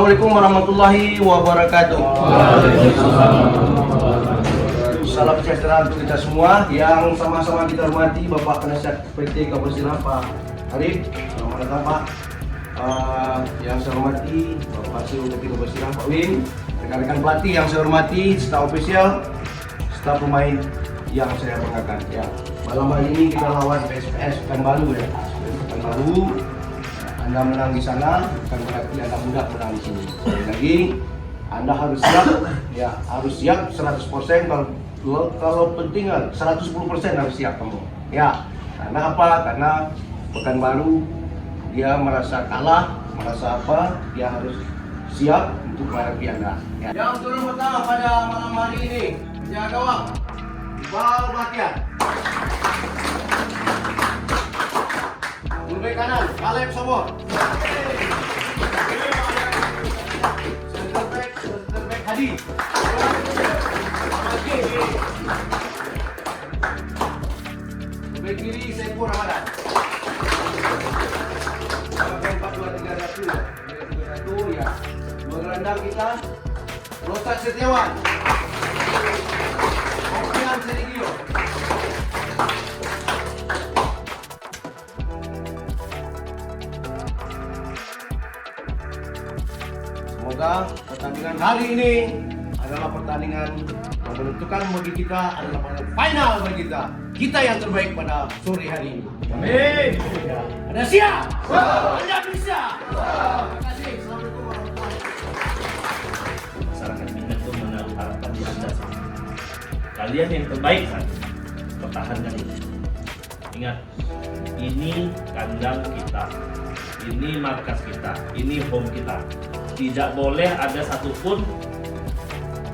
Assalamualaikum warahmatullahi wabarakatuh. Salam sejahtera untuk kita semua yang sama-sama kita hormati Bapak Penasihat PT Kapal Selam Pak Arif, selamat datang Pak. Yang saya hormati Bapak CEO PT Kapal Selam Pak Win, rekan-rekan pelatih yang saya hormati, staf ofisial, staf pemain yang saya banggakan. Ya, malam hari ini kita lawan PSPS Pekanbaru ya. Pekanbaru, Anda menang di sana bukan berarti Anda mudah menang di sini. Sekali lagi, Anda harus siap, ya harus siap 100%. Kalau penting 110% harus siap kamu. Ya, karena apa? Karena Pekanbaru dia merasa kalah, merasa apa? Dia harus siap untuk menghadapi Anda. Ya. Yang turun pertama pada malam hari ini, penjaga gawang, Iqbal Bahtiar. Fullback kanan, Kaleb Sobor. Center back Hadi. Fullback kiri Saiful Ramadan. Pakai 4-2-3-1 ya. 3-3-1 ya. Dua gelandang kita Rosat Setiawan. Opian Serigio. Semoga pertandingan hari ini adalah pertandingan yang menentukan bagi kita, adalah pertandingan final bagi kita. Kita yang terbaik pada sore hari ini. Amin. Ya. Anda siap? Anda bisa? Terima kasih. Assalamualaikum warahmatullahi wabarakatuh. Masyarakat Minang itu menaruh harapan di Anda semua. Kalian yang terbaik saat ini, pertahankan ini. Ingat, ini kandang kita, ini markas kita, ini home kita. Tidak boleh ada satupun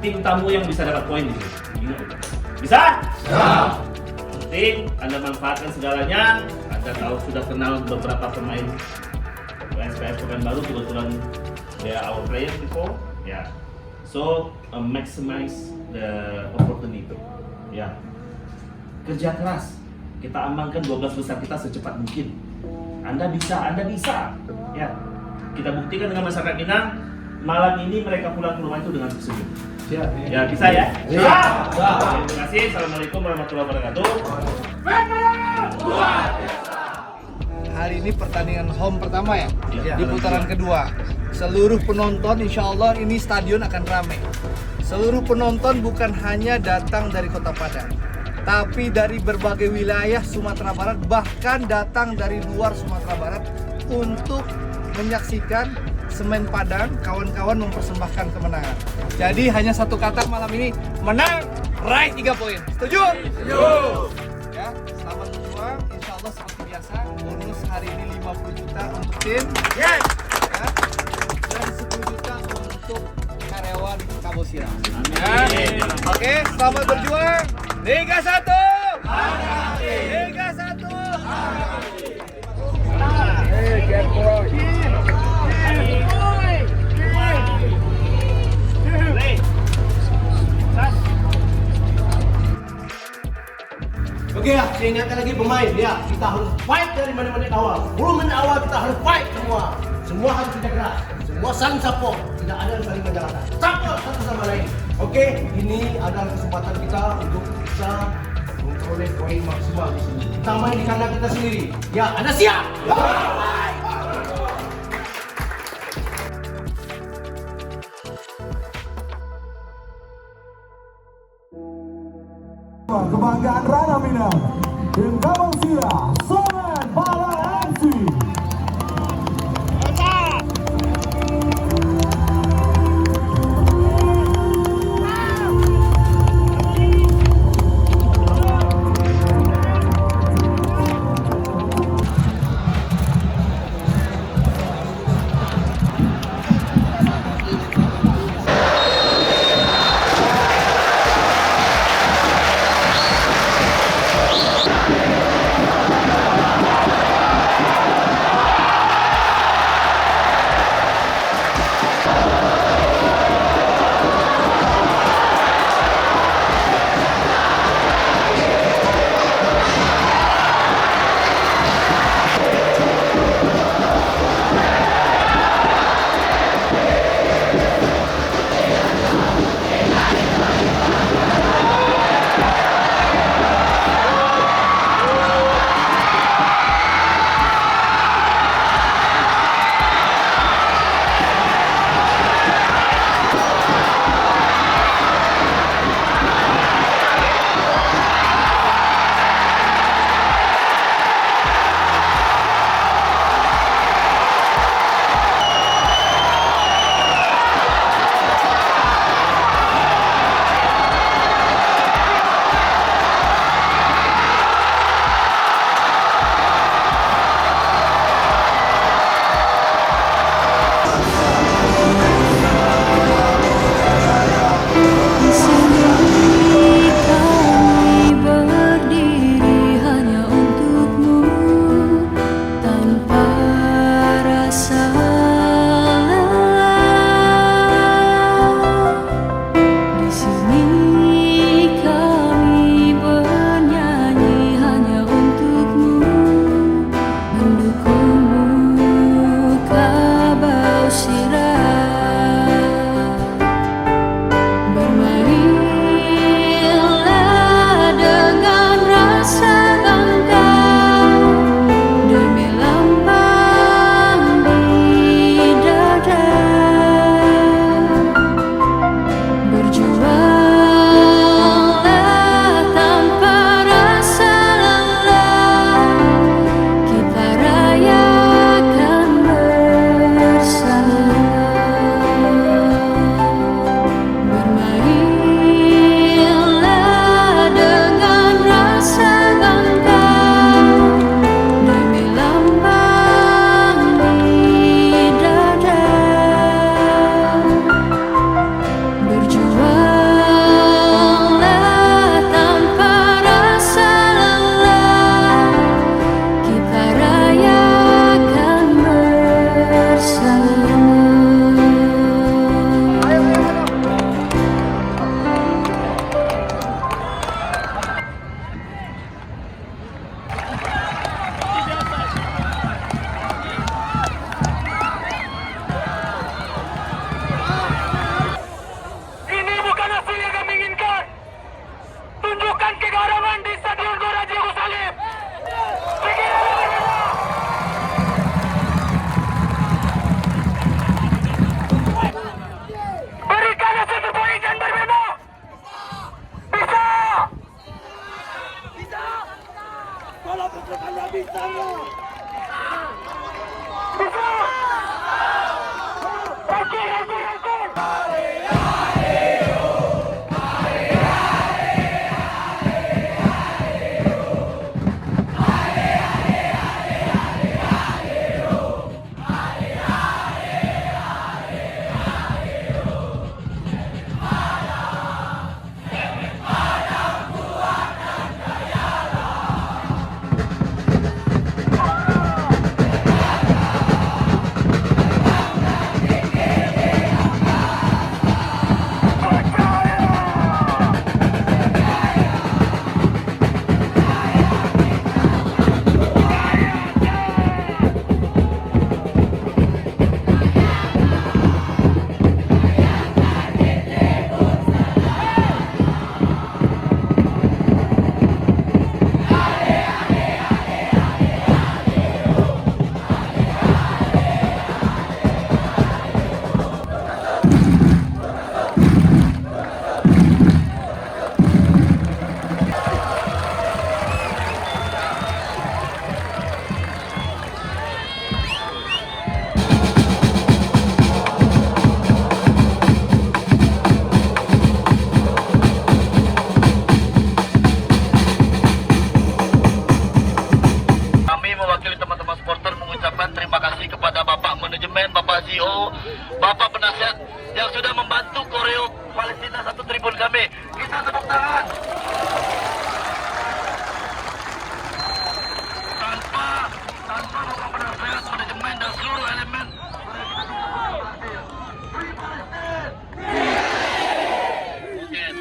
tim tamu yang bisa dapat poin di sini. Bisa? Ya. Penting Anda manfaatkan segalanya. Anda tahu sudah kenal beberapa pemain PSPS Pekanbaru, kebetulan they are our players before. Ya. So maximize the opportunity. Ya. Kerja keras. Kita amankan 12 besar kita secepat mungkin. Anda bisa. Ya. Kita buktikan dengan masyarakat Minang, malam ini mereka pulang ke rumah itu dengan senyum. Siap. Ya, bisa ya? Siap. Terima kasih. Assalamualaikum warahmatullahi wabarakatuh. Hari ini pertandingan home pertama ya, Ya, di putaran kedua. Seluruh penonton insya Allah ini stadion akan ramai. Seluruh penonton bukan hanya datang dari Kota Padang, tapi dari berbagai wilayah Sumatera Barat, bahkan datang dari luar Sumatera Barat untuk menyaksikan Semen Padang, kawan-kawan mempersembahkan kemenangan. Jadi hanya satu kata malam ini, menang, raih 3 poin. Setuju? Setuju. Ya, selamat berjuang. Insya Allah seperti biasa, bonus hari ini 50 juta untuk tim. Yes. Ya, dan 10 juta untuk karyawan Kabosiram. Amin. Oke, selamat berjuang. Liga 1. Liga 1. Oke ya, saya ingatkan lagi pemain ya, kita harus fight dari menit-menit awal. 10 menit awal kita harus fight semua. Semua harus kerja keras. Semua saling support, tidak ada yang saling menjalankan. Support satu sama lain. Oke, ini adalah kesempatan kita untuk bisa memperoleh poin maksimal di sini. Kita main di kandang kita sendiri. Ya, Anda siap? Kebanggaan Rana Minang, tim Kapal Selam, Semen Padang FC.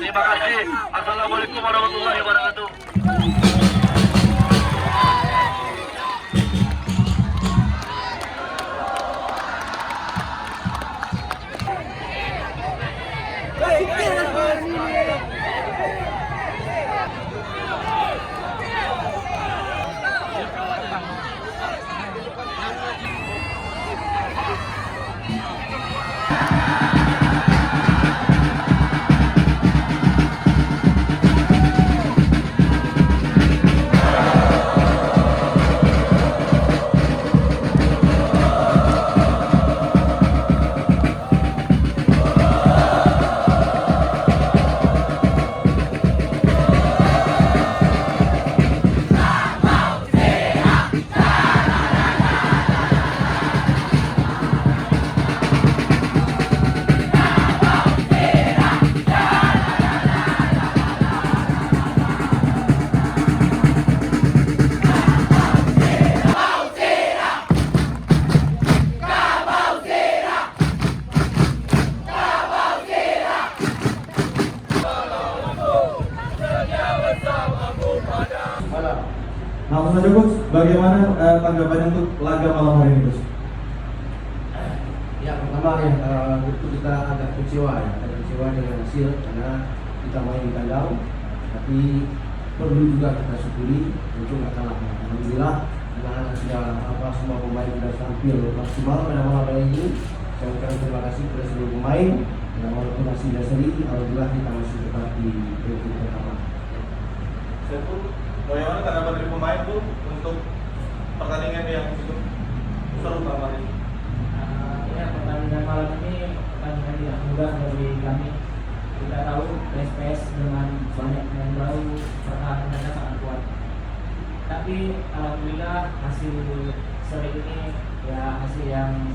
Terima kasih. Assalamualaikum warahmatullahi wabarakatuh. Langsung saja Coach, bagaimana tanggapannya untuk laga malam hari ini Coach? Ya pertama ya, itu kita agak kecewa dengan hasil karena kita main di kandang, tapi perlu juga kita syukuri untuk nggak kalah. Alhamdulillah anak-anak sudah semua pemain sudah tampil maksimal pada malam hari ini. Saya ucapkan terima kasih kepada seluruh pemain yang walaupun masih dasari, alhamdulillah kita masih tetap di peringkat pertama. Saya pun bagaimana tanggapan dari pemain tuh untuk pertandingan yang cukup seru malam ini? Ya, pertandingan malam ini pertandingan yang mudah bagi kami. Kita tahu PSPS dengan banyak pemain baru, pertahanannya sangat kuat. Tapi alhamdulillah hasil seri ini ya hasil yang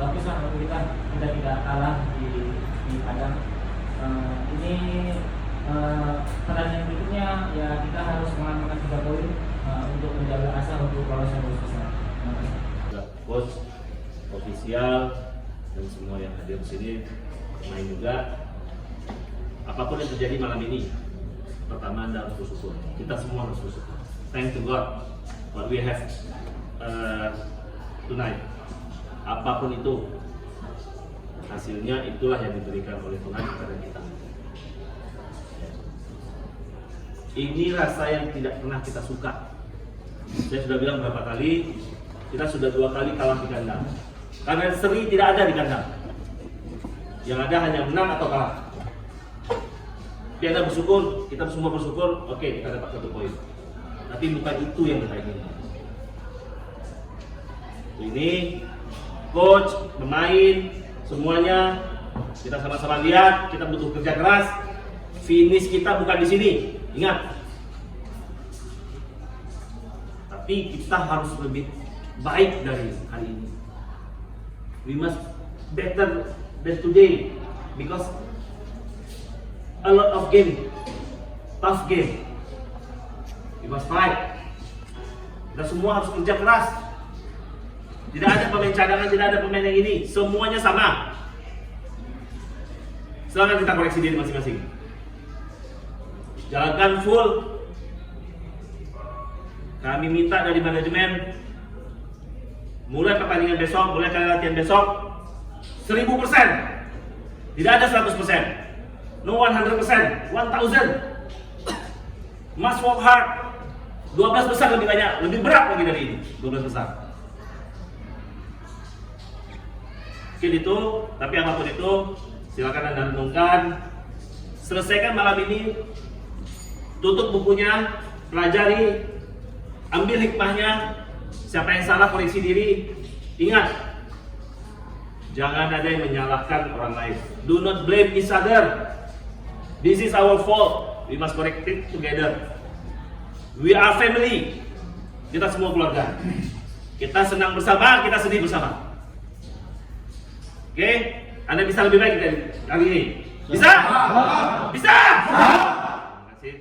bagus lah untuk kita. Kita tidak kalah di kandang. Ini pertandingan berikutnya ya kita harus mengamankan 3 poin untuk menjaga asa untuk lolos yang besar. Coach, ofisial dan semua yang hadir di sini, main juga. Apapun yang terjadi malam ini, pertama Anda harus bersyukur. Kita semua harus bersyukur. Thank to God what we have tonight. Apapun itu, hasilnya itulah yang diberikan oleh Tuhan kepada kita. Ini rasa yang tidak pernah kita suka. Saya sudah bilang berapa kali, kita sudah 2 kali kalah di kandang. Karena seri tidak ada di kandang. Yang ada hanya menang atau kalah. Tapi Anda bersyukur, kita semua bersyukur, oke, kita dapat 1 poin. Tapi bukan itu yang kita inginkan. Ini coach, pemain, semuanya kita sama-sama lihat, kita butuh kerja keras. Finish kita bukan di sini, ingat. Tapi kita harus lebih baik dari hari ini. We must better than today because a lot of game, tough game. We must fight. Kita semua harus kerja keras. Tidak ada pemain cadangan, tidak ada pemain yang ini. Semuanya sama. Silakan kita koreksi diri masing-masing. Jalankan full. Kami minta dari manajemen mulai pertandingan besok, mulai kali latihan besok 1000%. Tidak ada 100%. No 100%, 1000. Must work hard. 12 besar lebih banyak, lebih berat lagi dari ini. 12 besar. Mungkin itu, tapi apapun itu, silakan Anda renungkan. Selesaikan malam ini. Tutup bukunya, pelajari, ambil hikmahnya. Siapa yang salah koreksi diri. Ingat, jangan ada yang menyalahkan orang lain. Do not blame each other. This is our fault. We must correct it together. We are family. Kita semua keluarga. Kita senang bersama, kita sedih bersama. Oke? Anda bisa lebih baik dari kali ini. Bisa? Bisa? Terima kasih.